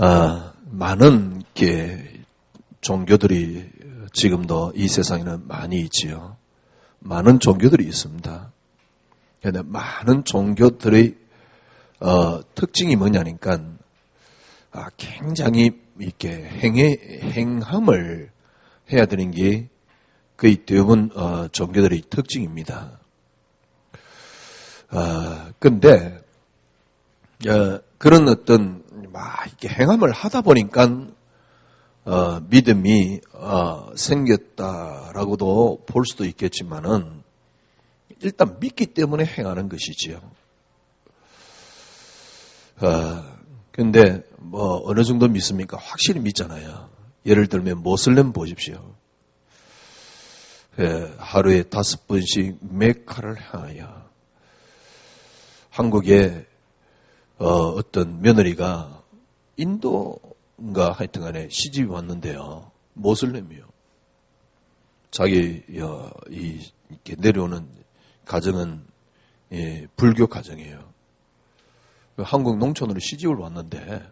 많은 종교들이 지금도 이 세상에는 많이 있지요. 많은 종교들이 있습니다. 그런데 많은 종교들의 특징이 뭐냐니까 굉장히 이렇게 행함을 해야 되는 게 거의 대부분 종교들의 특징입니다. 근데 그런 어떤 이렇게 행함을 하다 보니까 믿음이 생겼다라고도 볼 수도 있겠지만은 일단 믿기 때문에 행하는 것이지요. 근데 어느 정도 믿습니까? 확실히 믿잖아요. 예를 들면 모슬렘 보십시오. 하루에 5번씩 메카를 향하여. 한국에 어떤 며느리가 인도인가 하여튼 간에 시집이 왔는데요. 모슬렘이요. 자기 이렇게 내려오는 가정은 불교 가정이에요. 한국 농촌으로 시집을 왔는데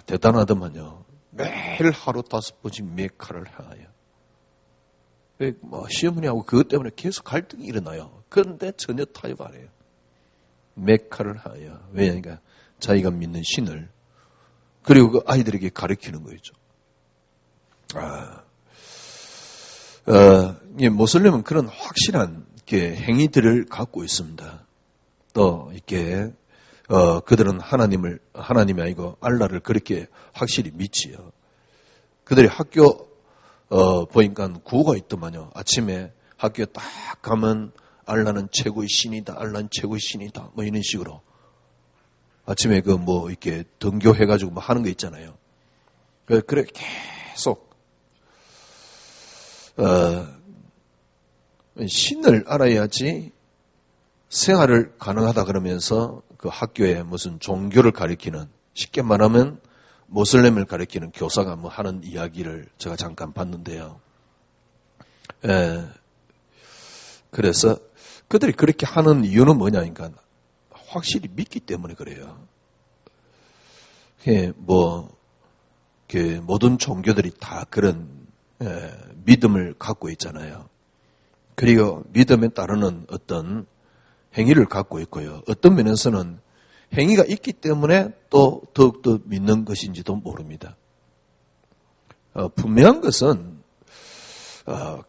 대단하더만요. 매일 하루 5번씩 메카를 향하여. 시어머니하고 그것 때문에 계속 갈등이 일어나요. 그런데 전혀 타협 안 해요. 메카를 하여. 왜냐니까 자기가 믿는 신을 그리고 그 아이들에게 가르치는 거죠. 모슬렘은 그런 확실한 행위들을 갖고 있습니다. 또 이렇게 그들은 하나님이 아니고 알라를 그렇게 확실히 믿지요. 그들이 학교 보니까 구호가 있더만요. 아침에 학교에 딱 가면 알라는 최고의 신이다. 알라는 최고의 신이다. 이런 식으로. 아침에 이렇게 등교해가지고 하는 거 있잖아요. 그래, 계속, 신을 알아야지 생활을 가능하다 그러면서 그 학교에 무슨 종교를 가리키는, 쉽게 말하면 모슬렘을 가리키는 교사가 하는 이야기를 제가 잠깐 봤는데요. 그래서 그들이 그렇게 하는 이유는 뭐냐니까 확실히 믿기 때문에 그래요. 모든 종교들이 다 그런 믿음을 갖고 있잖아요. 그리고 믿음에 따르는 어떤 행위를 갖고 있고요. 어떤 면에서는 행위가 있기 때문에 또 더욱더 믿는 것인지도 모릅니다. 분명한 것은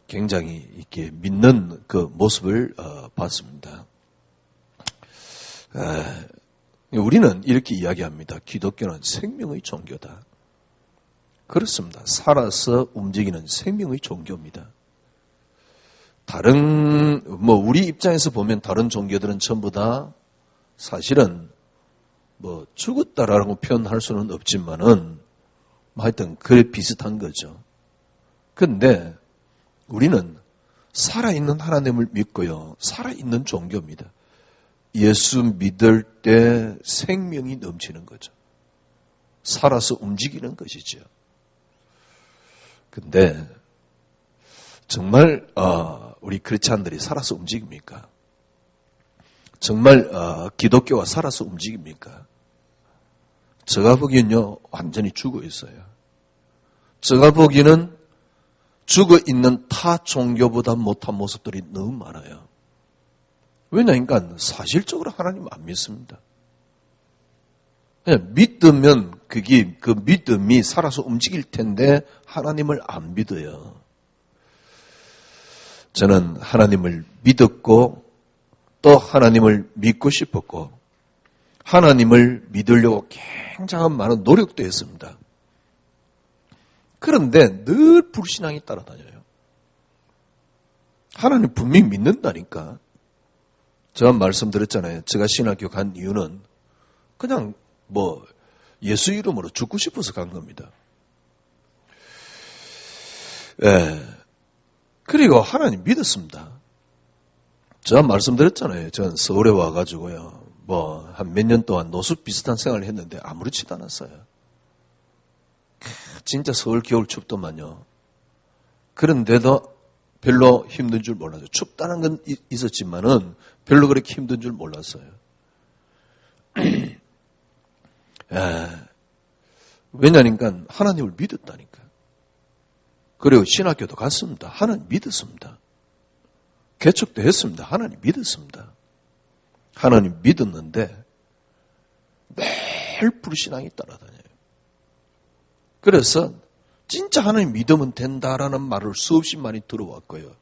굉장히 이렇게 믿는 그 모습을 봤습니다. 우리는 이렇게 이야기합니다. 기독교는 생명의 종교다. 그렇습니다. 살아서 움직이는 생명의 종교입니다. 우리 입장에서 보면 다른 종교들은 전부 다 사실은 죽었다라고 표현할 수는 없지만은 하여튼 그래 비슷한 거죠. 근데 우리는 살아있는 하나님을 믿고요. 살아있는 종교입니다. 예수 믿을 때 생명이 넘치는 거죠. 살아서 움직이는 것이죠. 근데 정말 우리 크리스찬들이 살아서 움직입니까? 정말 기독교가 살아서 움직입니까? 제가 보기엔요. 완전히 죽어 있어요. 제가 보기에는 죽어 있는 타 종교보다 못한 모습들이 너무 많아요. 왜냐니까 사실적으로 하나님 안 믿습니다. 그냥 믿으면 그 믿음이 살아서 움직일 텐데 하나님을 안 믿어요. 저는 하나님을 믿었고 또 하나님을 믿고 싶었고 하나님을 믿으려고 굉장한 많은 노력도 했습니다. 그런데 늘 불신앙이 따라다녀요. 하나님 분명히 믿는다니까. 제가 말씀드렸잖아요. 제가 신학교 간 이유는 그냥 예수 이름으로 죽고 싶어서 간 겁니다. 그리고 하나님 믿었습니다. 제가 말씀드렸잖아요. 저는 서울에 와가지고요. 한 몇 년 동안 노숙 비슷한 생활을 했는데 아무렇지도 않았어요. 진짜 서울 겨울 춥더만요. 그런데도 별로 힘든 줄 몰랐어요. 춥다는 건 있었지만은 별로 그렇게 힘든 줄 몰랐어요. 왜냐니까 하나님을 믿었다니까. 그리고 신학교도 갔습니다. 하나님 믿었습니다. 개척도 했습니다. 하나님 믿었습니다. 하나님 믿었는데 매일 불신앙이 따라다녀요. 그래서 진짜 하나님 믿으면 된다라는 말을 수없이 많이 들어왔고요.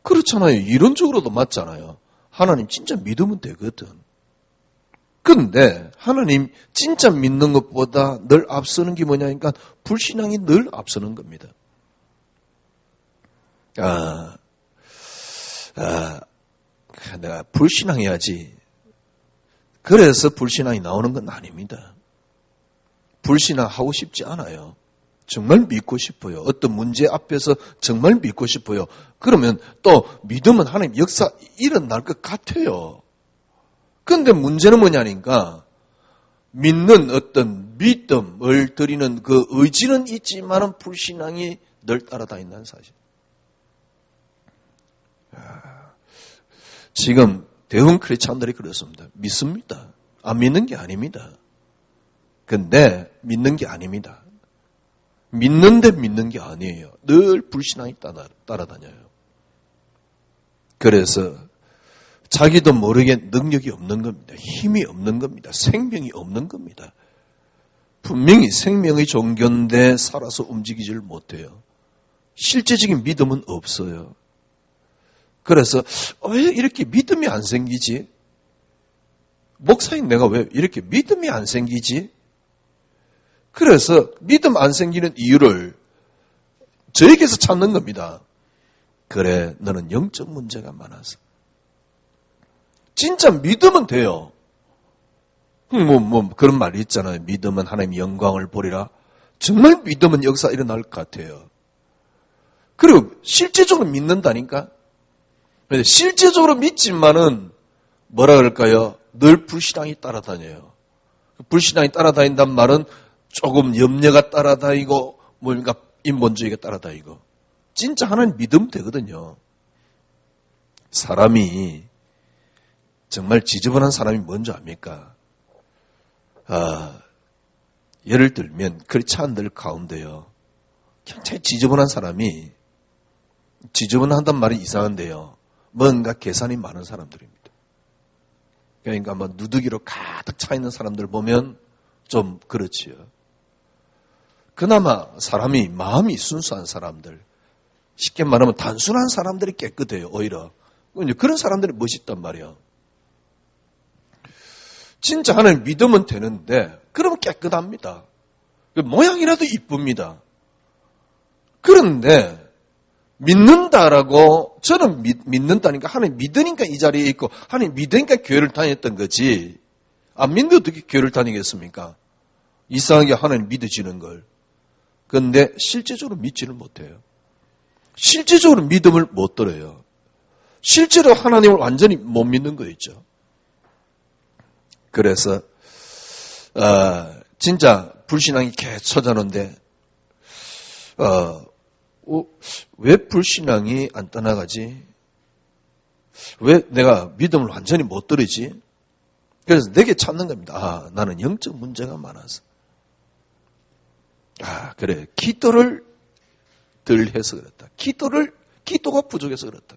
그렇잖아요. 이론적으로도 맞잖아요. 하나님 진짜 믿으면 되거든. 근데 하나님 진짜 믿는 것보다 늘 앞서는 게 뭐냐니까 불신앙이 늘 앞서는 겁니다. 내가 불신앙해야지. 그래서 불신앙이 나오는 건 아닙니다. 불신앙하고 싶지 않아요. 정말 믿고 싶어요. 어떤 문제 앞에서 정말 믿고 싶어요. 그러면 또 믿으면 하나님 역사 일어날 것 같아요. 그런데 문제는 뭐냐니까 믿는 어떤 믿음을 드리는 그 의지는 있지만은 불신앙이 늘 따라다닌다는 사실. 지금 대부분 크리스찬들이 그렇습니다. 믿습니다. 안 믿는 게 아닙니다. 근데 믿는 게 아닙니다. 믿는데 믿는 게 아니에요. 늘 불신앙이 따라다녀요. 그래서 자기도 모르게 능력이 없는 겁니다. 힘이 없는 겁니다. 생명이 없는 겁니다. 분명히 생명의 종교인데 살아서 움직이질 못해요. 실제적인 믿음은 없어요. 그래서 왜 이렇게 믿음이 안 생기지? 목사인 내가 왜 이렇게 믿음이 안 생기지? 그래서 믿음 안 생기는 이유를 저에게서 찾는 겁니다. 그래, 너는 영적 문제가 많아서. 진짜 믿으면 돼요. 그런 말이 있잖아요. 믿으면 하나님 영광을 보리라. 정말 믿으면 역사 일어날 것 같아요. 그리고 실제적으로 믿는다니까. 실제적으로 믿지만은 뭐라 그럴까요? 늘 불신앙이 따라다녀요. 불신앙이 따라다닌단 말은 조금 염려가 따라다니고 뭔가 인본주의가 따라다니고 진짜 하나님 믿으면 되거든요. 사람이 정말 지저분한 사람이 뭔지 압니까? 예를 들면 크리스찬들 가운데요. 굉장히 지저분한 사람이 지저분한단 말이 이상한데요. 뭔가 계산이 많은 사람들입니다. 그러니까 뭐 누더기로 가득 차 있는 사람들 보면 좀 그렇지요. 그나마 사람이 마음이 순수한 사람들, 쉽게 말하면 단순한 사람들이 깨끗해요. 오히려 그런 사람들이 멋있단 말이에요. 진짜 하나님 믿으면 되는데 그러면 깨끗합니다. 모양이라도 이쁩니다. 그런데 믿는다라고 저는 믿는다니까 하나님 믿으니까 이 자리에 있고 하나님 믿으니까 교회를 다녔던 거지. 안 믿는데 어떻게 교회를 다니겠습니까? 이상하게 하나님 믿어지는 걸. 그런데 실제적으로 믿지를 못해요. 실제적으로 믿음을 못 들어요. 실제로 하나님을 완전히 못 믿는 거 있죠. 그래서 진짜 불신앙이 개 쳐자는데 왜 불신앙이 안 떠나가지? 왜 내가 믿음을 완전히 못 들이지? 그래서 내게 찾는 겁니다. 나는 영적 문제가 많아서. 그래. 기도를 덜 해서 그렇다. 기도가 부족해서 그렇다.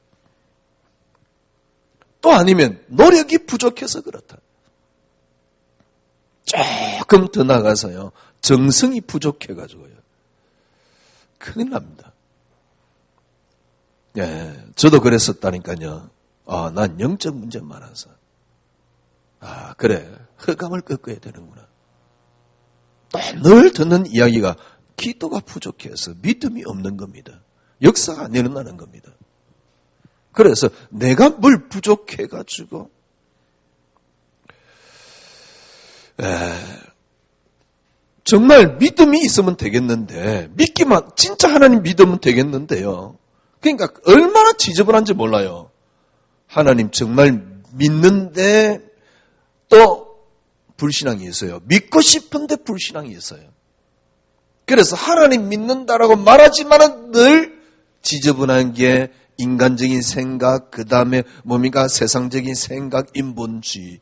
또 아니면 노력이 부족해서 그렇다. 조금 더 나가서요. 정성이 부족해가지고요. 큰일 납니다. 예, 저도 그랬었다니까요. 난 영적 문제 많아서. 그래. 흑암을 꺾어야 되는구나. 또 늘 듣는 이야기가 기도가 부족해서 믿음이 없는 겁니다. 역사가 안 일어나는 겁니다. 그래서 내가 뭘 부족해가지고 정말 믿음이 있으면 되겠는데 믿기만 진짜 하나님 믿으면 되겠는데요. 그러니까 얼마나 지저분한지 몰라요. 하나님 정말 믿는데 또 불신앙이 있어요. 믿고 싶은데 불신앙이 있어요. 그래서 하나님 믿는다라고 말하지만은 늘 지저분한 게 인간적인 생각, 그 다음에 뭡니까? 세상적인 생각, 인본주의.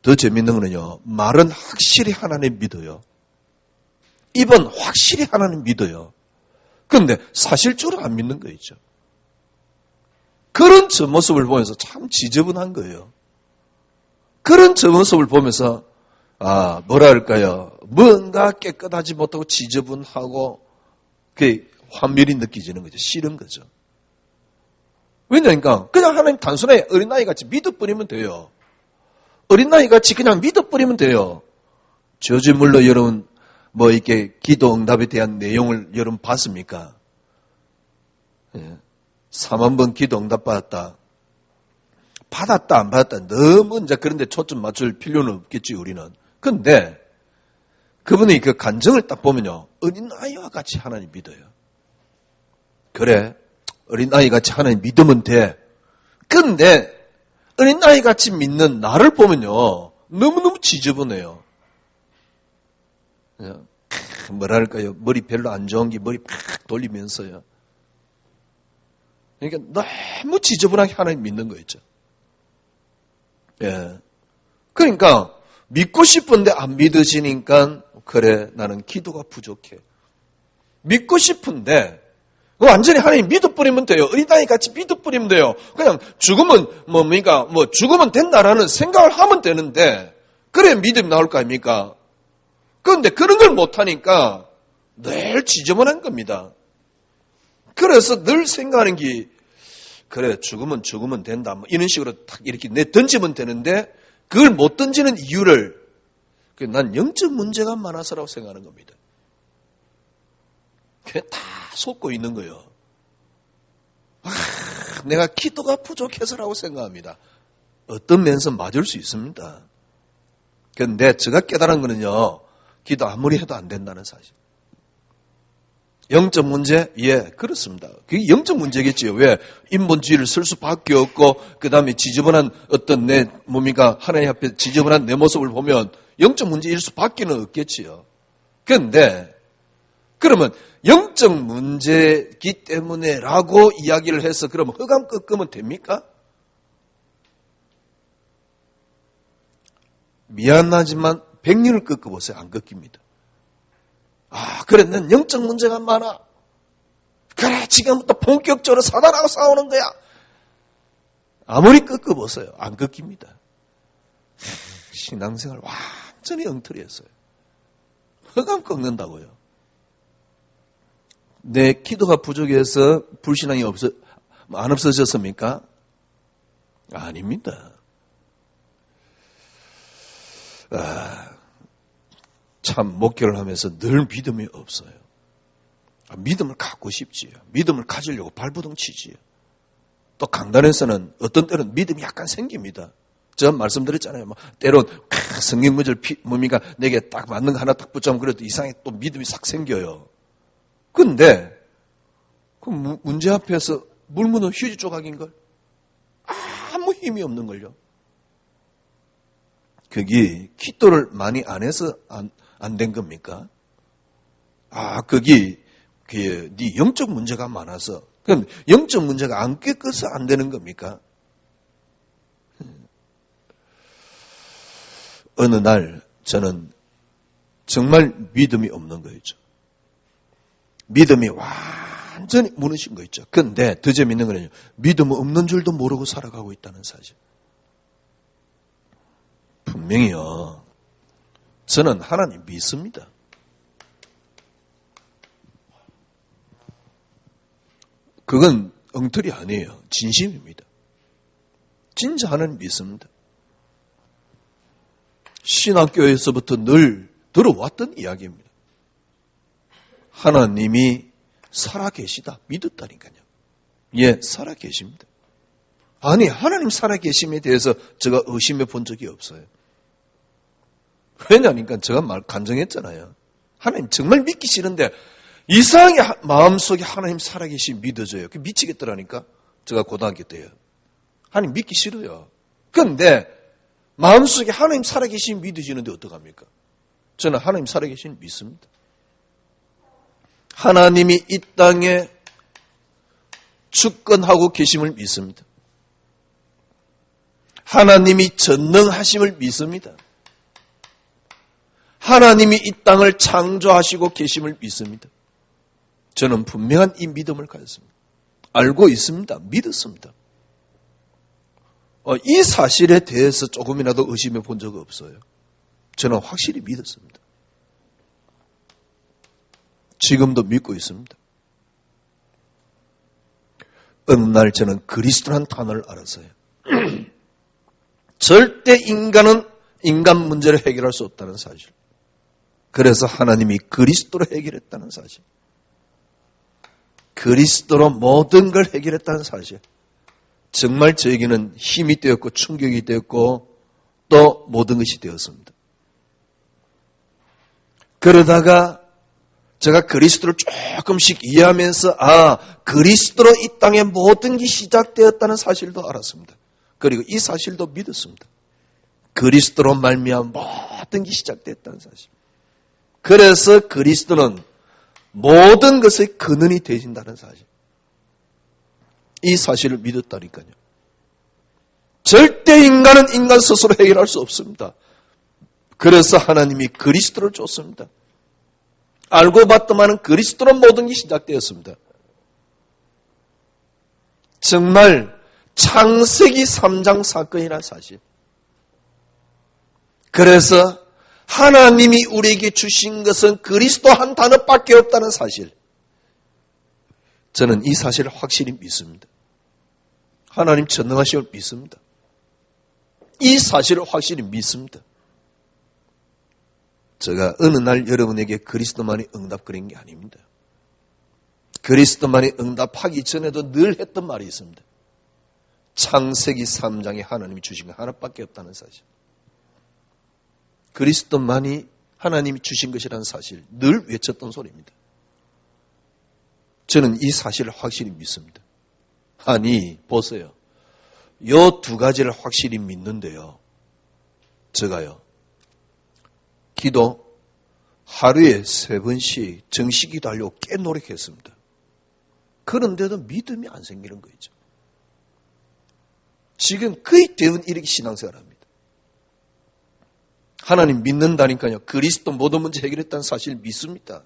더 재밌는 거는요. 말은 확실히 하나님 믿어요. 입은 확실히 하나님 믿어요. 그런데 사실적으로 안 믿는 거 있죠. 그런 저 모습을 보면서 참 지저분한 거예요. 그런 저 모습을 보면서 뭐라 할까요? 뭔가 깨끗하지 못하고 지저분하고 그 환멸이 느껴지는 거죠. 싫은 거죠. 왜냐니까 그냥 하나님 단순하게 어린아이같이 믿어버리면 돼요. 어린아이같이 그냥 믿어버리면 돼요. 저주물로 여러분 이렇게 기도 응답에 대한 내용을 여러분 봤습니까? 4만 번 기도 응답 받았다. 받았다 안 받았다 너무 이제 그런데 초점 맞출 필요는 없겠지 우리는. 근데 그분의 그 간증을 딱 보면요. 어린아이와 같이 하나님 믿어요. 그래 어린아이 같이 하나님 믿으면 돼. 근데 어린아이 같이 믿는 나를 보면요. 너무너무 지저분해요. 뭐랄까요. 머리 별로 안 좋은 게 머리 팍 돌리면서요. 그러니까 너무 지저분하게 하나님 믿는 거 있죠. 예. 그러니까 믿고 싶은데 안 믿으시니까 그래 나는 기도가 부족해. 믿고 싶은데 완전히 하나님 믿어버리면 돼요. 어린아이 같이 믿어버리면 돼요. 그냥 죽으면 죽으면 된다라는 생각을 하면 되는데 그래 믿음이 나올 거 아닙니까? 그런데 그런 걸 못하니까 늘 지저분한 겁니다. 그래서 늘 생각하는 게 그래 죽으면 된다 이런 식으로 탁 이렇게 던지면 되는데 그걸 못 던지는 이유를 난 영적 문제가 많아서라고 생각하는 겁니다. 그게 다 속고 있는 거예요. 내가 기도가 부족해서라고 생각합니다. 어떤 면에서 맞을 수 있습니다. 그런데 제가 깨달은 거는요. 기도 아무리 해도 안 된다는 사실. 영적 문제? 예, 그렇습니다. 그게 영적 문제겠지요. 왜? 인본주의를 쓸 수밖에 없고 그 다음에 지저분한 어떤 하나님 앞에 지저분한 내 모습을 보면 영적 문제일 수밖에 없겠지요. 그런데 그러면 영적 문제이기 때문에라고 이야기를 해서 그러면 흑암 꺾으면 됩니까? 미안하지만 100년을 꺾어보세요. 안 꺾입니다. 그래 난 영적 문제가 많아. 그래 지금부터 본격적으로 사단하고 싸우는 거야. 아무리 꺾어보세요. 안 꺾입니다. 신앙생활 완전히 엉터리였어요. 흑암 꺾는다고요. 내 기도가 부족해서 불신앙이 안 없어졌습니까? 아닙니다. 참 목회를 하면서 늘 믿음이 없어요. 믿음을 갖고 싶지요. 믿음을 가지려고 발버둥 치지요. 또 강단에서는 어떤 때는 믿음이 약간 생깁니다. 제가 말씀드렸잖아요. 때론 성경 구절 내게 딱 맞는 거 하나 딱 붙잡으면 그래도 이상하게 또 믿음이 싹 생겨요. 근데 그 문제 앞에서 물 묻은 휴지 조각인걸? 아무 힘이 없는걸요. 그게 기도를 많이 안 해서 안 된 겁니까? 그게 네 영적 문제가 많아서 그럼 영적 문제가 안 깨끗해서 안 되는 겁니까? 어느 날 저는 정말 믿음이 없는 거였죠. 믿음이 완전히 무너진 거 있죠. 그런데 더 재밌는 거는요. 믿음 없는 줄도 모르고 살아가고 있다는 사실. 분명히요. 저는 하나님 믿습니다. 그건 엉터리 아니에요. 진심입니다. 진짜 하나님 믿습니다. 신학교에서부터 늘 들어왔던 이야기입니다. 하나님이 살아계시다. 믿었다니까요. 예, 살아계십니다. 아니, 하나님 살아계심에 대해서 제가 의심해 본 적이 없어요. 왜냐니까 제가 간증했잖아요. 하나님 정말 믿기 싫은데 이상하게 마음속에 하나님 살아계심 믿어져요. 그게 미치겠더라니까. 제가 고등학교 때요. 하나님 믿기 싫어요. 그런데 마음속에 하나님 살아계심 믿어지는데 어떡합니까? 저는 하나님 살아계심 믿습니다. 하나님이 이 땅에 주권하고 계심을 믿습니다. 하나님이 전능하심을 믿습니다. 하나님이 이 땅을 창조하시고 계심을 믿습니다. 저는 분명한 이 믿음을 가졌습니다. 알고 있습니다. 믿었습니다. 이 사실에 대해서 조금이라도 의심해 본 적은 없어요. 저는 확실히 믿었습니다. 지금도 믿고 있습니다. 어느 날 저는 그리스도라는 단어를 알았어요. 절대 인간은 인간 문제를 해결할 수 없다는 사실. 그래서 하나님이 그리스도로 해결했다는 사실. 그리스도로 모든 걸 해결했다는 사실. 정말 저에게는 힘이 되었고 충격이 되었고 또 모든 것이 되었습니다. 그러다가 제가 그리스도를 조금씩 이해하면서 그리스도로 이 땅의 모든 게 시작되었다는 사실도 알았습니다. 그리고 이 사실도 믿었습니다. 그리스도로 말미암아 모든 게 시작되었다는 사실. 그래서 그리스도는 모든 것의 근원이 되신다는 사실. 이 사실을 믿었다니까요. 절대 인간은 인간 스스로 해결할 수 없습니다. 그래서 하나님이 그리스도를 줬습니다. 알고 봤더만은 그리스도로 모든 게 시작되었습니다. 정말 창세기 3장 사건이라는 사실. 그래서 하나님이 우리에게 주신 것은 그리스도 한 단어밖에 없다는 사실. 저는 이 사실을 확실히 믿습니다. 하나님 전능하심을 믿습니다. 이 사실을 확실히 믿습니다. 제가 어느 날 여러분에게 그리스도만이 응답거린 게 아닙니다. 그리스도만이 응답하기 전에도 늘 했던 말이 있습니다. 창세기 3장에 하나님이 주신 거 하나밖에 없다는 사실. 그리스도만이 하나님이 주신 것이라는 사실 늘 외쳤던 소리입니다. 저는 이 사실을 확실히 믿습니다. 아니 보세요. 요 두 가지를 확실히 믿는데요. 제가요. 기도 하루에 3번씩 정식기도 하려고 꽤 노력했습니다. 그런데도 믿음이 안 생기는 거죠. 지금 거의 대부분 이렇게 신앙생활합니다. 하나님 믿는다니까요. 그리스도 모든 문제 해결했다는 사실 믿습니다.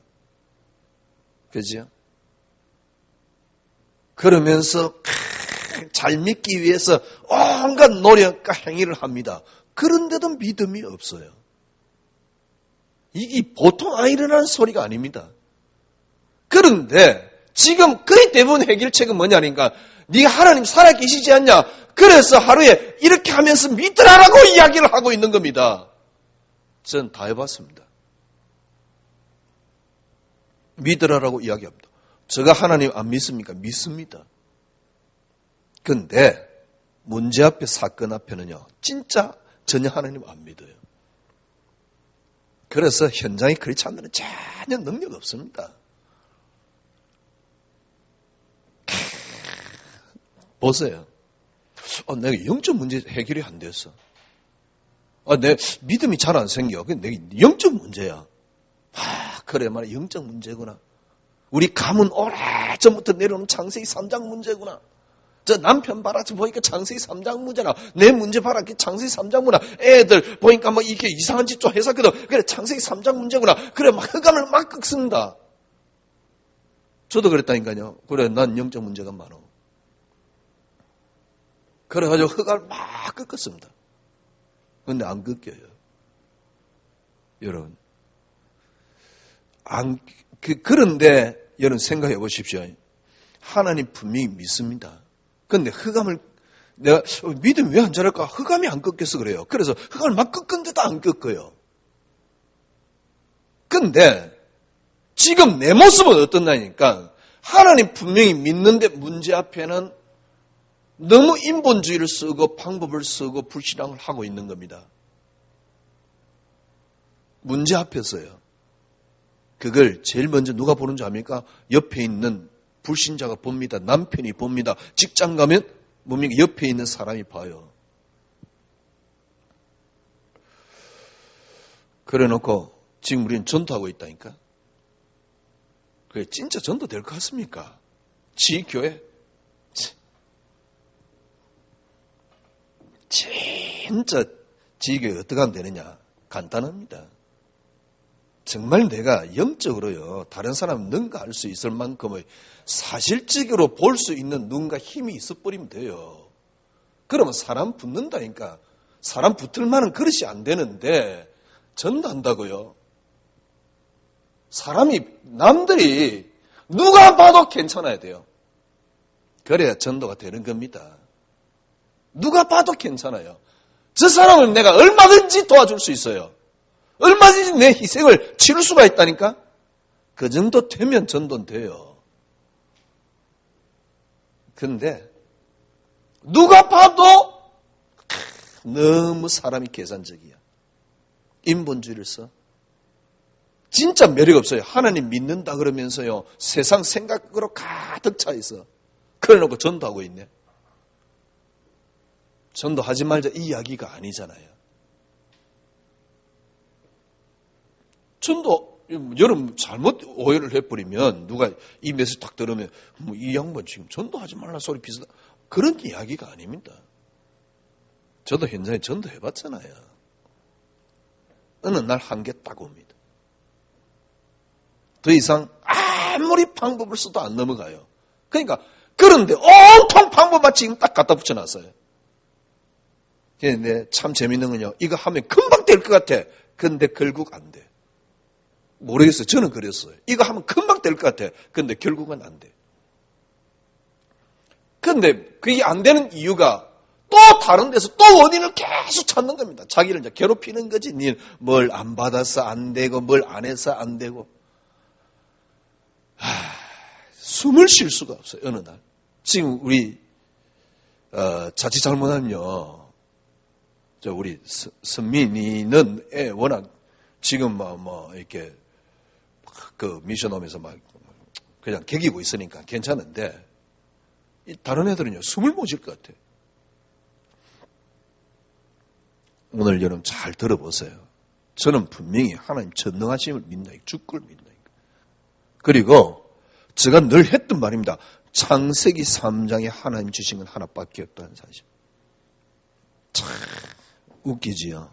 그죠? 그러면서 잘 믿기 위해서 온갖 노력과 행위를 합니다. 그런데도 믿음이 없어요. 이게 보통 안 일어나는 소리가 아닙니다. 그런데 지금 거의 대부분 해결책은 뭐냐니까 네가 하나님 살아계시지 않냐? 그래서 하루에 이렇게 하면서 믿으라라고 이야기를 하고 있는 겁니다. 전 다 해봤습니다. 믿으라라고 이야기합니다. 제가 하나님 안 믿습니까? 믿습니다. 그런데 문제 앞에 사건 앞에는요. 진짜 전혀 하나님 안 믿어요. 그래서 현장에 그렇지 않는 전혀 능력 없습니다. 보세요. 내가 영적 문제 해결이 안 됐어. 내 믿음이 잘 안 생겨. 내 영적 문제야. 그래 말이야. 영적 문제구나. 우리 가문 오래전부터 내려오는 창세기 3장 문제구나. 저 남편 봐라. 저 보니까 창세기 3장 문제나. 내 문제 봐라. 창세기 3장 문제나. 애들 보니까 막 이렇게 이상한 짓 좀 해서거든. 그래 창세기 3장 문제구나. 그래 막 흑암을 막 꺾습니다. 저도 그랬다니까요. 그래 난 영적 문제가 많아. 그래가지고 흑암을 막 꺾었습니다. 그런데 안 꺾여요. 여러분. 그런데 여러분 생각해 보십시오. 하나님 분명히 믿습니다. 그런데 흑암을 내가 믿음이 왜 안 자랄까? 흑암이 안 꺾여서 그래요. 그래서 흑암을 막 꺾은데도 안 꺾어요. 그런데 지금 내 모습은 어떻나니까 하나님 분명히 믿는데 문제 앞에는 너무 인본주의를 쓰고 방법을 쓰고 불신앙을 하고 있는 겁니다. 문제 앞에서요. 그걸 제일 먼저 누가 보는 줄 압니까? 옆에 있는 불신자가 봅니다. 남편이 봅니다. 직장 가면 뭡니까? 옆에 있는 사람이 봐요. 그래 놓고 지금 우리는 전도하고 있다니까. 그게 진짜 전도 될 것 같습니까? 지 교회? 진짜 지식이 어떻게 하면 되느냐? 간단합니다. 정말 내가 영적으로요, 다른 사람 능가할 수 있을 만큼의 사실적으로 볼 수 있는 눈과 힘이 있어버리면 돼요. 그러면 사람 붙는다니까. 사람 붙을 만한 그릇이 안 되는데 전도한다고요. 사람이, 남들이 누가 봐도 괜찮아야 돼요. 그래야 전도가 되는 겁니다. 누가 봐도 괜찮아요. 저 사람을 내가 얼마든지 도와줄 수 있어요. 얼마든지 내 희생을 치를 수가 있다니까? 그 정도 되면 전도는 돼요. 근데 누가 봐도 너무 사람이 계산적이야. 인본주의를 써. 진짜 매력 없어요. 하나님 믿는다 그러면서요, 세상 생각으로 가득 차 있어. 그래 놓고 전도하고 있네. 전도하지 말자 이 이야기가 아니잖아요. 전도, 여러분 잘못 오해를 해버리면 누가 이 메시지 딱 들으면 뭐 이 양반 지금 전도하지 말라 소리 비슷하다. 그런 이야기가 아닙니다. 저도 현장에 전도해봤잖아요. 어느 날 한계 딱 옵니다. 더 이상 아무리 방법을 써도 안 넘어가요. 그러니까 그런데 온통 방법만 지금 딱 갖다 붙여놨어요. 근데 참 재밌는 건요, 이거 하면 금방 될 것 같아. 근데 결국 안 돼. 모르겠어요. 저는 그랬어요. 이거 하면 금방 될 것 같아. 근데 결국은 안 돼. 근데 그게 안 되는 이유가 또 다른 데서 또 원인을 계속 찾는 겁니다. 자기를 이제 괴롭히는 거지. 니 뭘 안 받아서 안 되고, 뭘 안 해서 안 되고. 숨을 쉴 수가 없어요. 어느 날. 지금 우리 자칫 잘못하면요, 우리 선민이는 워낙 지금 이렇게 그 미션홈에서 막 그냥 개기고 있으니까 괜찮은데, 다른 애들은요, 숨을 못 쉴 것 같아요. 오늘 여러분 잘 들어보세요. 저는 분명히 하나님 전능하심을 믿나요? 주권을 믿나요? 그리고 제가 늘 했던 말입니다. 창세기 3장에 하나님 주신 건 하나밖에 없다는 사실. 참 웃기지요.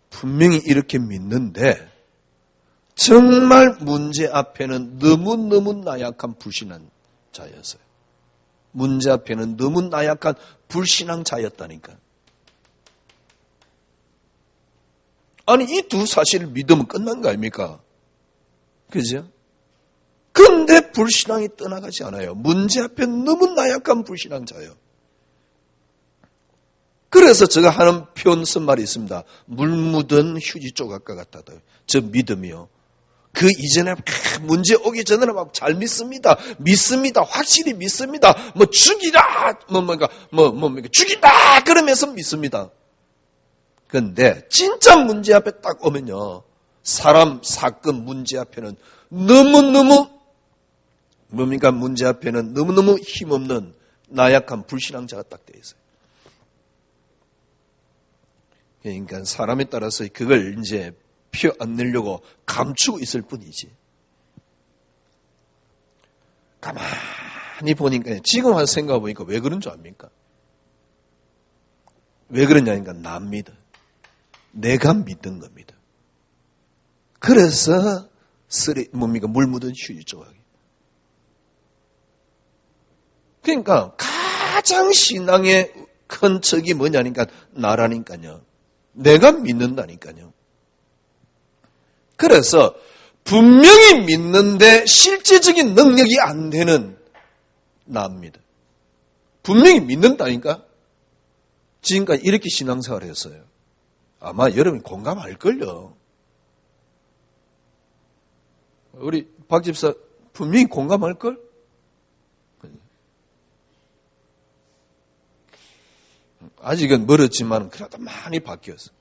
분명히 이렇게 믿는데 정말 문제 앞에는 너무너무 나약한 불신한 자였어요. 문제 앞에는 너무 나약한 불신앙 자였다니까. 아니, 이 두 사실을 믿으면 끝난 거 아닙니까? 그죠? 근데 불신앙이 떠나가지 않아요. 문제 앞에 너무 나약한 불신앙자예요. 그래서 제가 하는 표현 쓴 말이 있습니다. 물 묻은 휴지 조각과 같다도. 저 믿음이요. 그 이전에 문제 오기 전에는 막 잘 믿습니다. 믿습니다. 확실히 믿습니다. 뭐 죽이라, 죽이다 그러면서 믿습니다. 그런데 진짜 문제 앞에 딱 오면요, 사람, 사건, 문제 앞에는 너무너무 뭡니까? 문제 앞에는 너무너무 힘없는 나약한 불신앙자가 딱 되어 있어요. 그러니까 사람에 따라서 그걸 이제 표 안 내려고 감추고 있을 뿐이지. 가만히 보니까, 지금 와서 생각해 보니까 왜 그런 줄 압니까? 왜 그러냐니까 납니다. 내가 믿는 겁니다. 그래서 물 묻은 휴지 조각이. 그러니까 가장 신앙의 큰 척이 뭐냐니까 나라니까요. 내가 믿는다니까요. 그래서 분명히 믿는데 실제적인 능력이 안 되는 나입니다. 분명히 믿는다니까. 지금까지 이렇게 신앙생활을 했어요. 아마 여러분이 공감할걸요. 우리 박 집사 분명히 공감할걸? 아직은 멀었지만 그래도 많이 바뀌었어.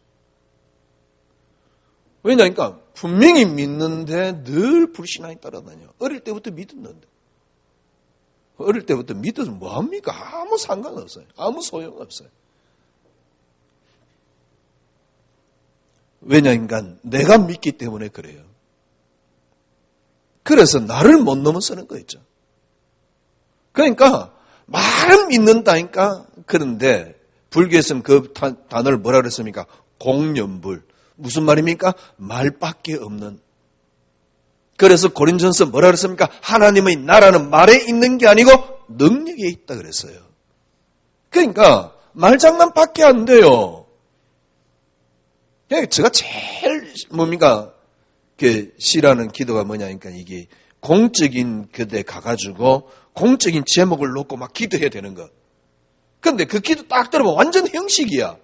왜냐니까 분명히 믿는데 늘 불신앙이 따라다녀. 어릴 때부터 믿었는데. 어릴 때부터 믿어서 뭐합니까? 아무 상관없어요. 아무 소용없어요. 왜냐니까 내가 믿기 때문에 그래요. 그래서 나를 못 넘어서는 거 있죠. 그러니까 말은 믿는다니까. 그런데 불교에서는 그 단어를 뭐라 그랬습니까? 공연불. 무슨 말입니까? 말밖에 없는. 그래서 고린전서 뭐라 그랬습니까? 하나님의 나라는 말에 있는 게 아니고 능력에 있다 그랬어요. 그러니까 말장난밖에 안 돼요. 제가 제일 뭡니까? 싫어하는 기도가 뭐냐니까 이게 공적인 교대에 가가지고 공적인 제목을 놓고 막 기도해야 되는 거. 근데 그 기도 딱 들어보면 완전 형식이야.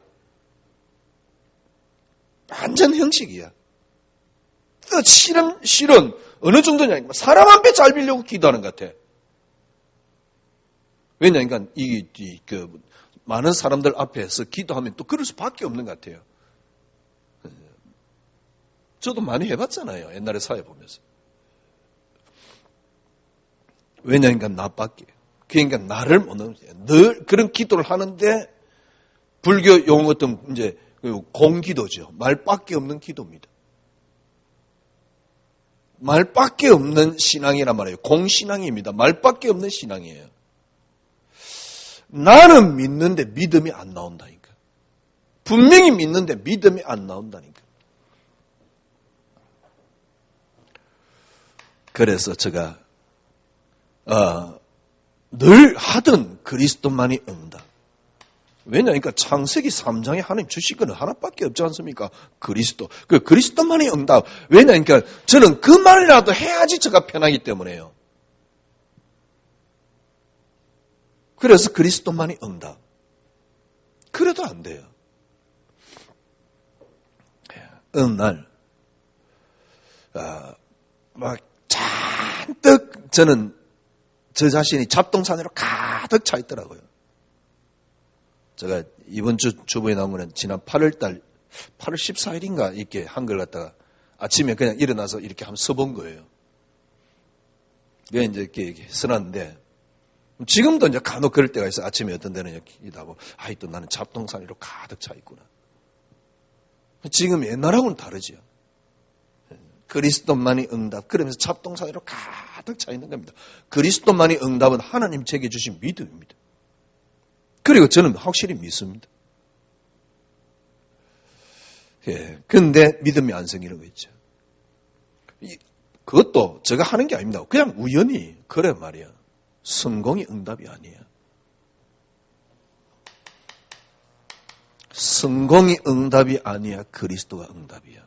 완전 형식이야. 실은 어느 정도냐. 사람 앞에 잘 빌려고 기도하는 것 같아. 왜냐니까 많은 사람들 앞에서 기도하면 또 그럴 수밖에 없는 것 같아요. 저도 많이 해봤잖아요. 옛날에 사회 보면서. 왜냐니까 나밖에. 그러니까 나를 못 넘어요. 늘 그런 기도를 하는데 불교 용어 어떤 이제 공기도죠. 말밖에 없는 기도입니다. 말밖에 없는 신앙이란 말이에요. 공신앙입니다. 말밖에 없는 신앙이에요. 나는 믿는데 믿음이 안 나온다니까. 분명히 믿는데 믿음이 안 나온다니까. 그래서 제가 늘 하던 그리스도만이 응답. 왜냐니까 창세기 3장에 하나님 주신 거는 하나밖에 없지 않습니까? 그리스도. 그 그리스도만이 응답. 왜냐니까 저는 그 말이라도 해야지 제가 편하기 때문에요. 그래서 그리스도만이 응답. 그래도 안 돼요. 어느 날 막 잔뜩 저는 저 자신이 잡동사니로 가득 차 있더라고요. 제가 이번 주 주보에 나온 거는 지난 8월 14일인가 이렇게 한글 갖다가 아침에 그냥 일어나서 이렇게 한번 써본 거예요. 왜 이제 이렇게 써놨는데 지금도 이제 간혹 그럴 때가 있어요. 아침에 어떤 데는 이렇게 하고 또 나는 잡동사니로 가득 차 있구나. 지금 옛날하고는 다르죠. 그리스도만이 응답. 그러면서 잡동사니로 가득 차 있는 겁니다. 그리스도만이 응답은 하나님 제게 주신 믿음입니다. 그리고 저는 확실히 믿습니다. 근데 믿음이 안 생기는 거 있죠. 그것도 제가 하는 게 아닙니다. 그냥 우연히 그래 말이야. 성공이 응답이 아니야. 성공이 응답이 아니야. 그리스도가 응답이야.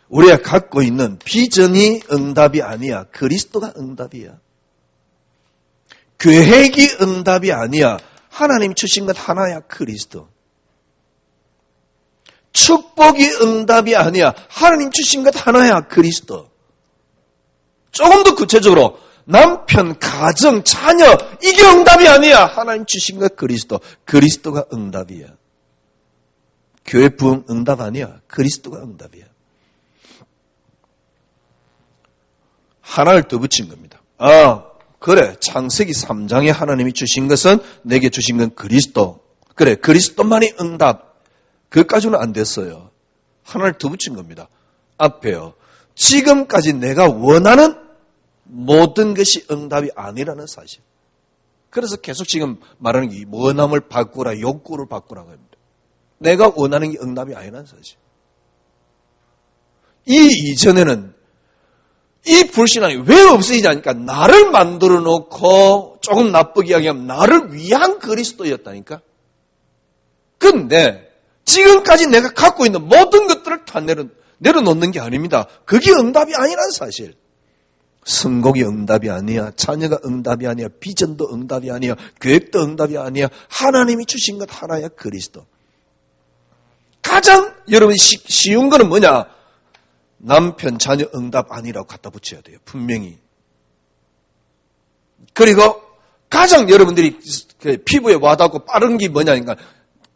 우리가 갖고 있는 비전이 응답이 아니야. 그리스도가 응답이야. 계획이 응답이 아니야. 하나님 주신 것 하나야. 그리스도. 축복이 응답이 아니야. 하나님 주신 것 하나야. 그리스도. 조금 더 구체적으로 남편, 가정, 자녀 이게 응답이 아니야. 하나님 주신 것 그리스도. 그리스도가 응답이야. 교회 부흥 응답 아니야. 그리스도가 응답이야. 하나를 더 붙인 겁니다. 그래. 창세기 3장에 하나님이 주신 것은 내게 주신 건 그리스도. 그래. 그리스도만이 응답. 그것까지는 안 됐어요. 하나를 더 붙인 겁니다. 앞에요. 지금까지 내가 원하는 모든 것이 응답이 아니라는 사실. 그래서 계속 지금 말하는 게 원함을 바꾸라, 욕구를 바꾸라는 겁니다. 내가 원하는 게 응답이 아니라는 사실. 이 이전에는 이 불신앙이 왜 없어지냐니까 나를 만들어 놓고 조금 나쁘게 이야기하면 나를 위한 그리스도였다니까. 근데 지금까지 내가 갖고 있는 모든 것들을 다 내려놓는 게 아닙니다. 그게 응답이 아니라는 사실. 성공이 응답이 아니야. 자녀가 응답이 아니야. 비전도 응답이 아니야. 계획도 응답이 아니야. 하나님이 주신 것 하나야. 그리스도. 가장 여러분 쉬운 거는 뭐냐? 남편, 자녀 응답 아니라고 갖다 붙여야 돼요. 분명히. 그리고 가장 여러분들이 피부에 와닿고 빠른 게 뭐냐니까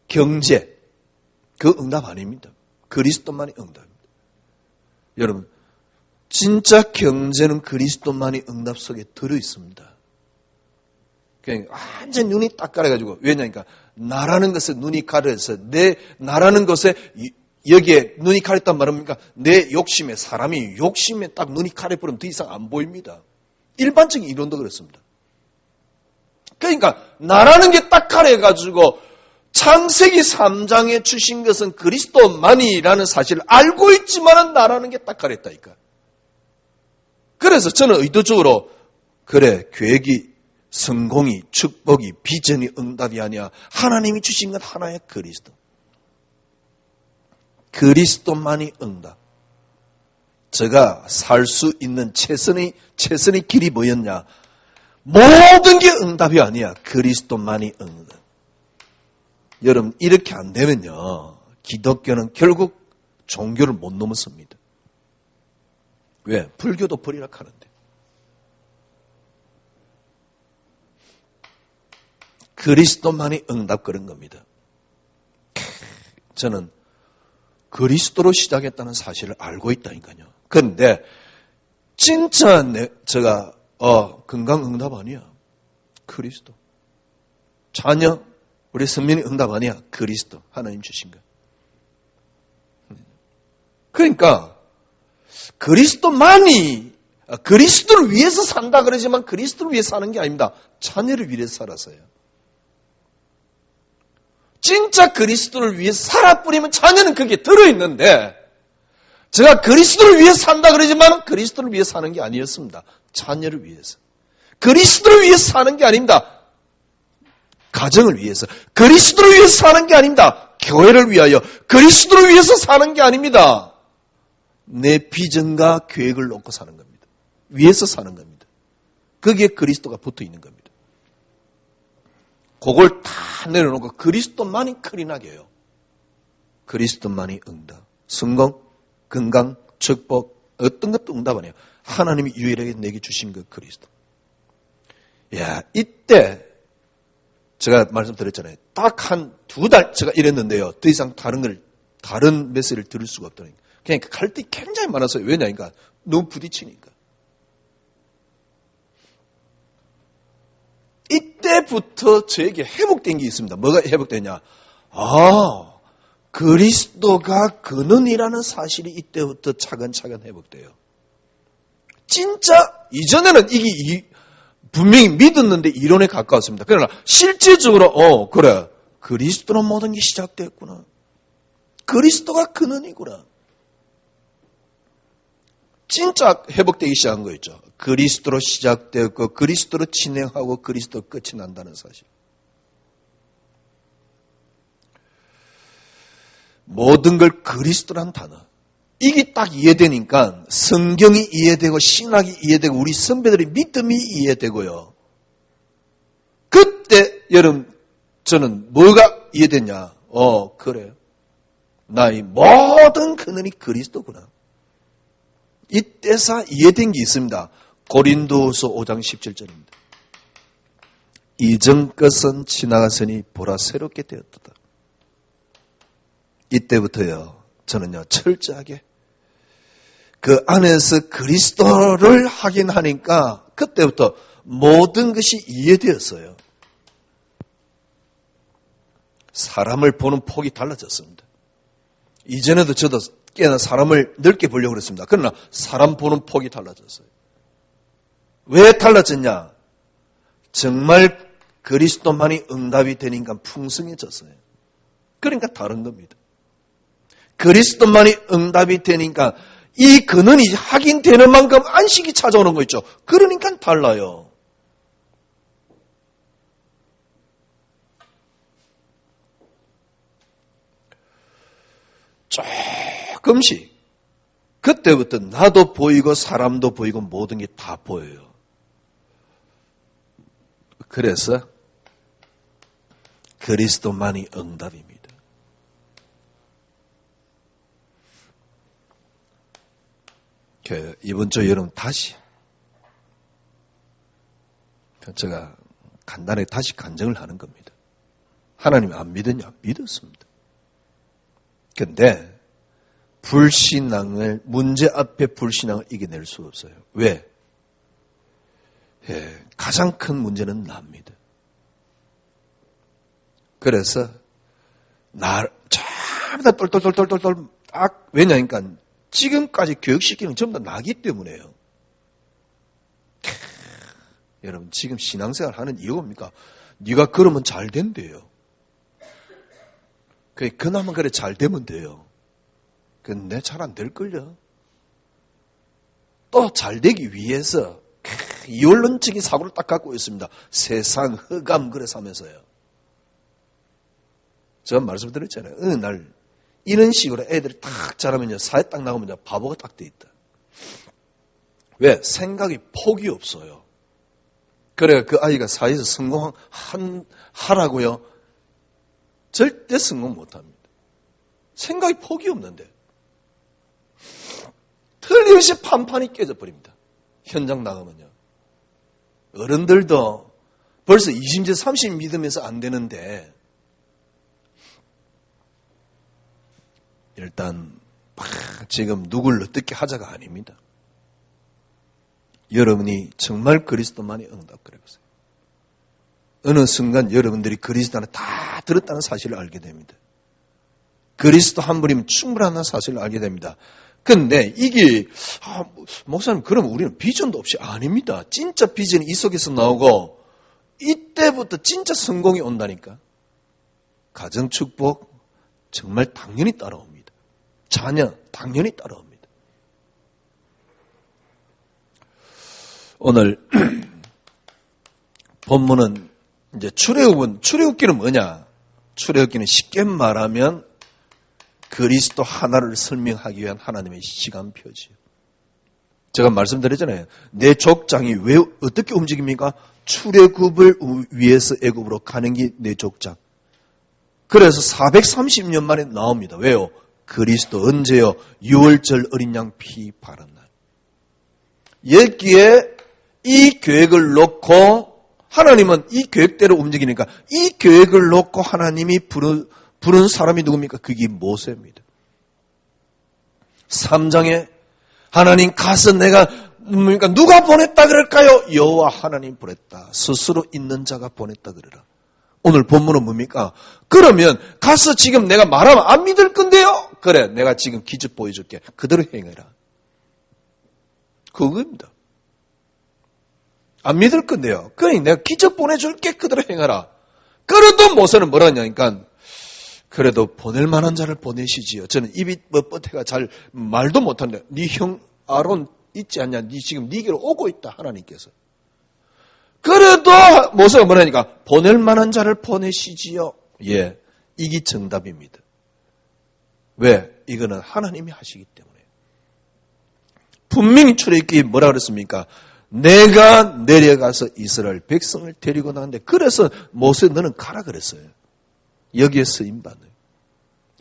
경제. 그 응답 아닙니다. 그리스도만이 응답입니다. 여러분, 진짜 경제는 그리스도만이 응답 속에 들어있습니다. 그냥 완전 눈이 딱 가려가지고, 왜냐니까 나라는 것에 눈이 가려서 내 나라는 것에 여기에 눈이 가렸단 말입니까? 내 욕심에 사람이 욕심에 딱 눈이 가려버리면 더 이상 안 보입니다. 일반적인 이론도 그렇습니다. 그러니까 나라는 게 딱 가려가지고 창세기 3장에 주신 것은 그리스도만이라는 사실을 알고 있지만은 나라는 게 딱 가렸다니까. 그래서 저는 의도적으로 그래 계획이 성공이 축복이 비전이 응답이 아니야. 하나님이 주신 건 하나의 그리스도. 그리스도만이 응답. 제가 살 수 있는 최선의 길이 뭐였냐? 모든 게 응답이 아니야. 그리스도만이 응답. 여러분 이렇게 안 되면요. 기독교는 결국 종교를 못 넘어섭니다. 왜? 불교도 버리라 하는데. 그리스도만이 응답 그런 겁니다. 저는 그리스도로 시작했다는 사실을 알고 있다니까요. 그런데 진짜 제가 건강 응답 아니야. 그리스도. 자녀 우리 선민이 응답 아니야. 그리스도. 하나님 주신 거. 그러니까 그리스도만이 그리스도를 위해서 산다 그러지만 그리스도를 위해서 사는 게 아닙니다. 자녀를 위해서 살았어요. 진짜 그리스도를 위해서 살아버리면 자녀는 그게 들어있는데 제가 그리스도를 위해서 산다 그러지만 그리스도를 위해서 사는 게 아니었습니다. 자녀를 위해서. 그리스도를 위해서 사는 게 아닙니다. 가정을 위해서. 그리스도를 위해서 사는 게 아닙니다. 교회를 위하여. 그리스도를 위해서 사는 게 아닙니다. 내 비전과 계획을 놓고 사는 겁니다. 위해서 사는 겁니다. 거기에 그리스도가 붙어 있는 겁니다. 그걸 다 내려놓고 그리스도만이 크리나게 해요. 그리스도만이 응답. 성공, 건강, 축복, 어떤 것도 응답 아니에요. 하나님이 유일하게 내게 주신 그 그리스도. 야, 이때 제가 말씀드렸잖아요. 딱 한 2달 제가 이랬는데요. 더 이상 다른 메시지를 들을 수가 없더라고요. 그냥 갈등이 굉장히 많았어요. 왜냐니까 너무 부딪히니까. 이때부터 저에게 회복된 게 있습니다. 뭐가 회복되냐? 그리스도가 근원이라는 사실이 이때부터 차근차근 회복돼요. 진짜 이전에는 이게 분명히 믿었는데 이론에 가까웠습니다. 그러나 실제적으로 그래 그리스도로 모든 게 시작됐구나. 그리스도가 근원이구나. 진짜 회복되기 시작한 거 있죠. 그리스도로 시작되었고 그리스도로 진행하고 그리스도 끝이 난다는 사실. 모든 걸 그리스도란 단어. 이게 딱 이해되니까 성경이 이해되고 신학이 이해되고 우리 선배들의 믿음이 이해되고요. 그때 여러분 저는 뭐가 이해됐냐? 그래요. 나의 모든 근원이 그리스도구나. 이때서 이해된 게 있습니다. 고린도후서 5장 17절입니다. 이전 것은 지나갔으니 보라 새롭게 되었다. 이때부터요. 저는요. 철저하게 그 안에서 그리스도를 확인하니까 그때부터 모든 것이 이해되었어요. 사람을 보는 폭이 달라졌습니다. 이전에도 저도 꽤나 사람을 넓게 보려고 그랬습니다. 그러나 사람 보는 폭이 달라졌어요. 왜 달라졌냐? 정말 그리스도만이 응답이 되니까 풍성해졌어요. 그러니까 다른 겁니다. 그리스도만이 응답이 되니까 이 근원이 확인되는 만큼 안식이 찾아오는 거 있죠. 그러니까 달라요. 조금씩 그때부터 나도 보이고 사람도 보이고 모든 게 다 보여요. 그래서 그리스도만이 응답입니다. 이번 주 여러분 다시 제가 간단하게 다시 간증을 하는 겁니다. 하나님 안 믿었냐? 믿었습니다. 그런데 문제 앞에 불신앙을 이겨낼 수 없어요. 왜? 가장 큰 문제는 납니다. 그래서 전부 다 똘똘똘똘똘 딱 왜냐니까 지금까지 교육시키는 전부 다 나기 때문에요. 여러분 지금 신앙생활 하는 이유가 뭡니까? 네가 그러면 잘 된대요. 그나마 그래 잘 되면 돼요. 근데 잘 안 될걸요. 또 잘 되기 위해서 이원론적인 사고를 딱 갖고 있습니다. 세상 흑암 그래서 하면서요. 제가 말씀드렸잖아요. 어느 날 이런 식으로 애들이 딱 자라면요. 사회 딱 나오면 바보가 딱 돼 있다. 왜? 생각이 폭이 없어요. 그래 그 아이가 사회에서 성공하라고요. 절대 성공 못합니다. 생각이 폭이 없는데 틀림없이 판판이 깨져버립니다. 현장 나가면요. 어른들도 벌써 20년, 30 믿으면서 안 되는데 일단 지금 누굴 어떻게 하자가 아닙니다. 여러분이 정말 그리스도만이 응답그려보세요. 어느 순간 여러분들이 그리스도 안에 다 들었다는 사실을 알게 됩니다. 그리스도 한 분이면 충분하다는 사실을 알게 됩니다. 근데 이게 목사님 그럼 우리는 비전도 없이 아닙니다. 진짜 비전이 이 속에서 나오고 이때부터 진짜 성공이 온다니까. 가정축복 정말 당연히 따라옵니다. 자녀 당연히 따라옵니다. 오늘 본문은 이제 출애굽기는 뭐냐? 출애굽기는 쉽게 말하면 그리스도 하나를 설명하기 위한 하나님의 시간표지요. 제가 말씀드렸잖아요. 내 족장이 왜 어떻게 움직입니까? 출애굽을 위해서 애굽으로 가는 게 내 족장. 그래서 430년 만에 나옵니다. 왜요? 그리스도 언제요? 6월절 어린 양 피 바른 날. 여기에 이 계획을 놓고 하나님은 이 계획대로 움직이니까 이 계획을 놓고 하나님이 부른 사람이 누굽니까? 그게 모세입니다. 3장에 하나님 가서 내가 누가 보냈다 그럴까요? 여호와 하나님 보냈다. 스스로 있는 자가 보냈다 그러라. 오늘 본문은 뭡니까? 그러면 가서 지금 내가 말하면 안 믿을 건데요? 그래 내가 지금 기적 보여줄게. 그대로 행해라. 그겁니다. 안 믿을 건데요. 그러니 내가 기적 보내줄게. 그대로 행하라. 그래도 모세는 뭐라 하냐니까 그래도 보낼 만한 자를 보내시지요. 저는 입이 뻣뻣해가 잘 말도 못하는데 네 형 아론 있지 않냐? 네 지금 네게로 오고 있다. 하나님께서. 그래도 모세가 뭐라니까 보낼 만한 자를 보내시지요. 예, 이게 정답입니다. 왜? 이거는 하나님이 하시기 때문에. 분명히 출애굽기 뭐라 그랬습니까? 내가 내려가서 이스라엘 백성을 데리고 나는데 그래서 모세 너는 가라 그랬어요. 여기에 쓰임받는.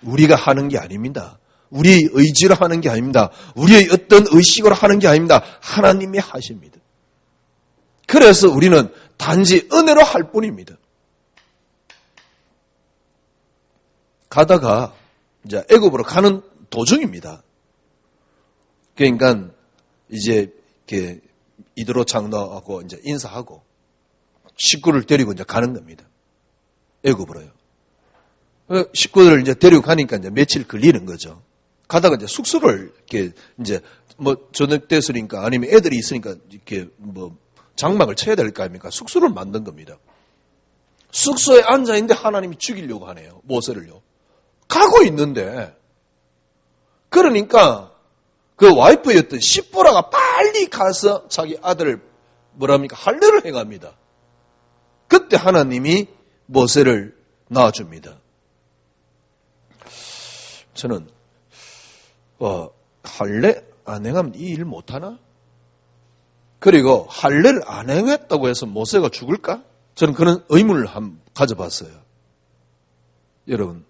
우리가 하는 게 아닙니다. 우리의 의지로 하는 게 아닙니다. 우리의 어떤 의식으로 하는 게 아닙니다. 하나님이 하십니다. 그래서 우리는 단지 은혜로 할 뿐입니다. 가다가 이제 애굽으로 가는 도중입니다. 그러니까 이제 이렇게 이드로 장로하고 이제 인사하고 식구를 데리고 이제 가는 겁니다. 애굽으로요. 식구들을 이제 데리고 가니까 이제 며칠 걸리는 거죠. 가다가 이제 숙소를 이렇게 이제 뭐 저녁 됐으니까 아니면 애들이 있으니까 이렇게 뭐 장막을 쳐야 될 거 아닙니까? 숙소를 만든 겁니다. 숙소에 앉아 있는데 하나님이 죽이려고 하네요. 모세를요. 가고 있는데 그러니까 그 와이프였던 시보라가 빨리 가서 자기 아들을 뭐랍니까? 할례를 행합니다. 그때 하나님이 모세를 낳아줍니다. 저는 할례 안 행하면 이 일 못하나? 그리고 할례를 안 행했다고 해서 모세가 죽을까? 저는 그런 의문을 한번 가져봤어요. 여러분,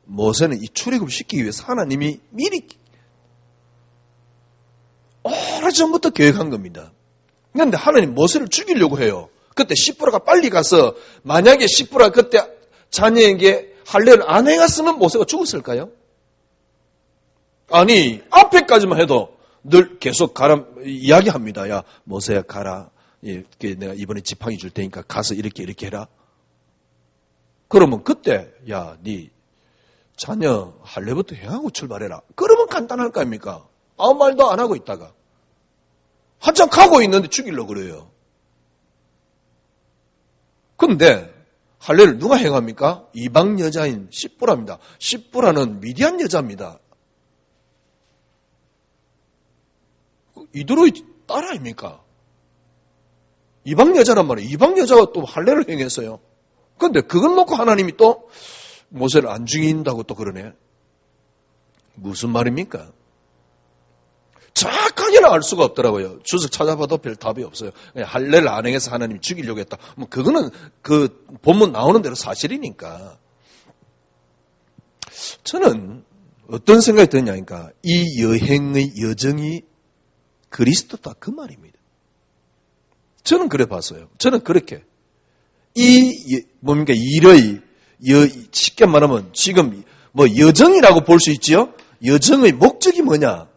모세는 이 출애굽을 시키기 위해서 하나님이 미리 오래전부터 계획한 겁니다. 그런데 하나님 모세를 죽이려고 해요. 그때 시프라가 빨리 가서 만약에 시프라가 그때 자녀에게 할례를 안 행했으면 모세가 죽었을까요? 아니 앞에까지만 해도 늘 계속 가라 이야기합니다. 야 모세야 가라. 내가 이번에 지팡이 줄 테니까 가서 이렇게 해라. 그러면 그때 야 네 자녀 할례부터 행하고 출발해라. 그러면 간단할 거 아닙니까? 아무 말도 안 하고 있다가 한참 가고 있는데 죽이려고 그래요. 근데 할례를 누가 행합니까? 이방 여자인 십부라입니다. 십부라는 미디안 여자입니다. 이도로의 딸 아닙니까? 이방 여자란 말이에요. 이방 여자가 또 할례를 행했어요. 그런데 그걸 놓고 하나님이 또 모세를 안 죽인다고 또 그러네. 무슨 말입니까? 정확하게는 알 수가 없더라고요. 주석 찾아봐도 별 답이 없어요. 할례를 안 행해서 하나님이 죽이려고 했다. 뭐 그거는 그 본문 나오는 대로 사실이니까. 저는 어떤 생각이 드냐니까 이 여행의 여정이 그리스도다 그 말입니다. 저는 그래 봤어요. 저는 그렇게 뭡니까 일의 쉽게 말하면 지금 뭐 여정이라고 볼 수 있지요. 여정의 목적이 뭐냐?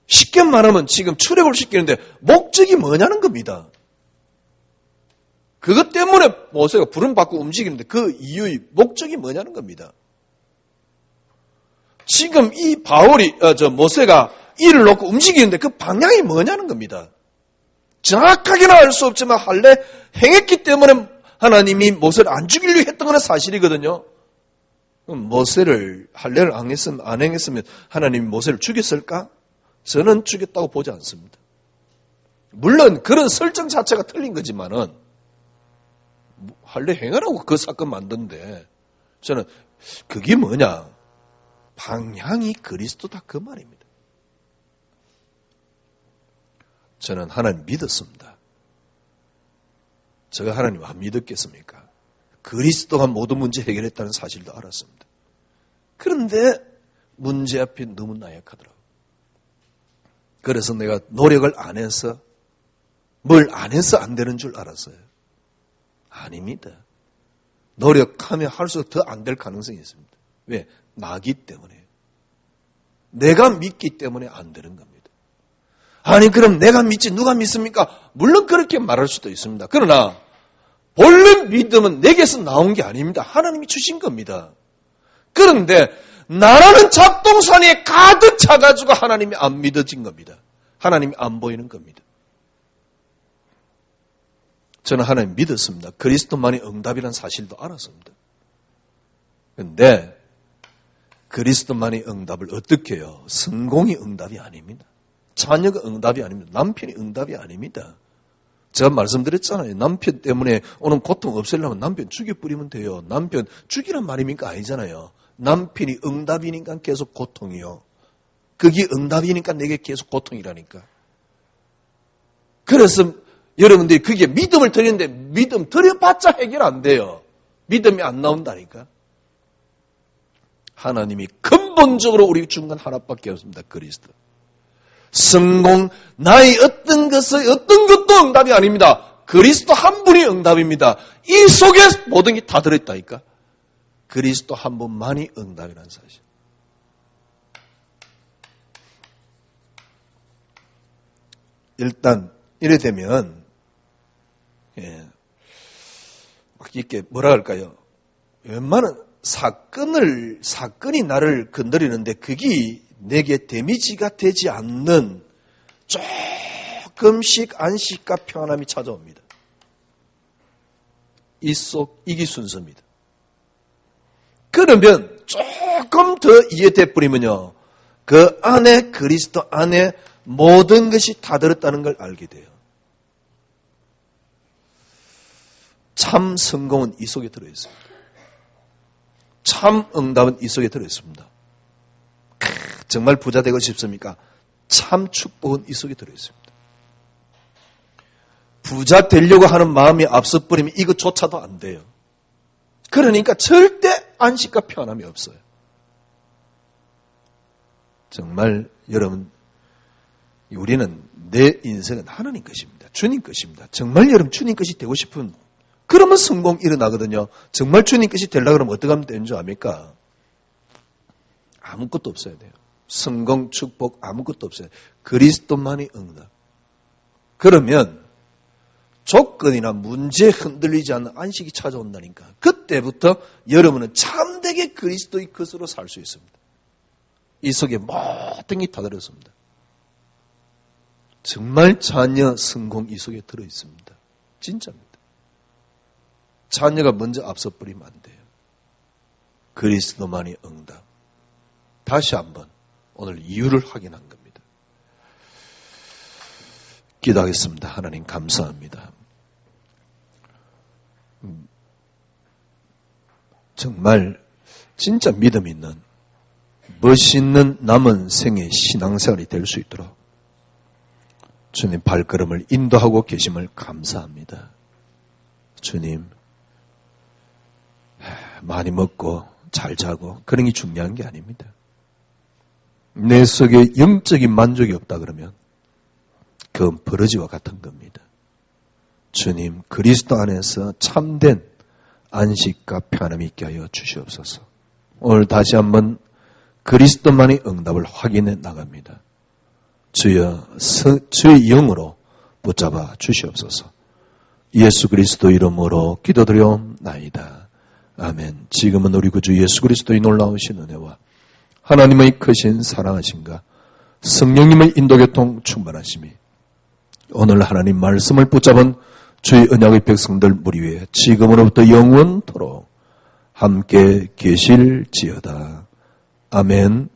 쉽게 말하면 지금 출애굽을 시키는데 목적이 뭐냐는 겁니다. 그것 때문에 모세가 부름받고 움직이는데 그 이유의 목적이 뭐냐는 겁니다. 지금 이 바울이 모세가 이를 놓고 움직이는데 그 방향이 뭐냐는 겁니다. 정확하게는 알 수 없지만 할례 행했기 때문에 하나님이 모세를 안 죽이려고 했던 건 사실이거든요. 모세를 할례를 안 행했으면 하나님이 모세를 죽였을까? 저는 죽였다고 보지 않습니다. 물론 그런 설정 자체가 틀린 거지만은 할례 행하라고 그 사건 만든데 저는 그게 뭐냐? 방향이 그리스도다 그 말입니다. 저는 하나님 믿었습니다. 제가 하나님 안 믿었겠습니까? 그리스도가 모든 문제 해결했다는 사실도 알았습니다. 그런데 문제 앞에 너무 나약하더라고요. 그래서 내가 노력을 안 해서 뭘 안 해서 안 되는 줄 알았어요. 아닙니다. 노력하면 할수록 더 안 될 가능성이 있습니다. 왜? 나기 때문에. 내가 믿기 때문에 안 되는 겁니다. 아니 그럼 내가 믿지 누가 믿습니까? 물론 그렇게 말할 수도 있습니다. 그러나 본래 믿음은 내게서 나온 게 아닙니다. 하나님이 주신 겁니다. 그런데 나라는 잡동사니에 가득 차가지고 하나님이 안 믿어진 겁니다. 하나님이 안 보이는 겁니다. 저는 하나님 믿었습니다. 그리스도만이 응답이라는 사실도 알았습니다. 그런데 그리스도만이 응답을 어떻게 해요? 성공이 응답이 아닙니다. 자녀가 응답이 아닙니다. 남편이 응답이 아닙니다. 제가 말씀드렸잖아요. 남편 때문에 오는 고통 없애려면 남편 죽여버리면 돼요. 남편 죽이란 말입니까? 아니잖아요. 남편이 응답이니까 계속 고통이요. 그게 응답이니까 내게 계속 고통이라니까. 그래서 여러분들이 그게 믿음을 드리는데 믿음 드려봤자 해결 안 돼요. 믿음이 안 나온다니까. 하나님이 근본적으로 우리 준 건 하나밖에 없습니다. 그리스도. 성공, 나의 어떤 것도 응답이 아닙니다. 그리스도 한 분이 응답입니다. 이 속에 모든 게 다 들어있다니까. 그리스도 한 분만이 응답이라는 사실. 일단 이래 되면 이렇게 뭐라 할까요? 웬만한 사건이 나를 건드리는데 그게 내게 데미지가 되지 않는 조금씩 안식과 평안함이 찾아옵니다. 이게 순서입니다. 그러면 조금 더 이해돼 버리면요. 그 안에 그리스도 안에 모든 것이 다 들었다는 걸 알게 돼요. 참 성공은 이 속에 들어있습니다. 참 응답은 이 속에 들어있습니다. 정말 부자 되고 싶습니까? 참 축복은 이 속에 들어있습니다. 부자 되려고 하는 마음이 앞서버리면 이것조차도 안 돼요. 그러니까 절대 안식과 편함이 없어요. 정말 여러분, 우리는 내 인생은 하나님 것입니다. 주님 것입니다. 정말 여러분 주님 것이 되고 싶은 그러면 성공 일어나거든요. 정말 주님 것이 되려고 그러면 어떻게 하면 되는 줄 압니까? 아무것도 없어야 돼요. 성공, 축복 아무것도 없어요. 그리스도만이 응답. 그러면 조건이나 문제에 흔들리지 않는 안식이 찾아온다니까. 그때부터 여러분은 참되게 그리스도의 것으로 살 수 있습니다. 이 속에 모든 게 다 들었습니다. 정말 자녀 성공 이 속에 들어있습니다. 진짜입니다. 자녀가 먼저 앞서 버리면 안 돼요. 그리스도만이 응답. 다시 한번 오늘 이유를 확인한 겁니다. 기도하겠습니다. 하나님 감사합니다. 정말 진짜 믿음 있는 멋있는 남은 생의 신앙생활이 될 수 있도록 주님 발걸음을 인도하고 계심을 감사합니다. 주님 많이 먹고 잘 자고 그런 게 중요한 게 아닙니다. 내 속에 영적인 만족이 없다 그러면 그건 버러지와 같은 겁니다. 주님 그리스도 안에서 참된 안식과 편함이 있게 하여 주시옵소서. 오늘 다시 한번 그리스도만의 응답을 확인해 나갑니다. 주여 주의 영으로 붙잡아 주시옵소서. 예수 그리스도 이름으로 기도드려옵나이다. 아멘. 지금은 우리 구주 예수 그리스도의 놀라우신 은혜와 하나님의 크신 사랑하심과 성령님의 인도교통 충만하심이 오늘 하나님 말씀을 붙잡은 주의 언약의 백성들 무리 위에 지금으로부터 영원토록 함께 계실지어다. 아멘.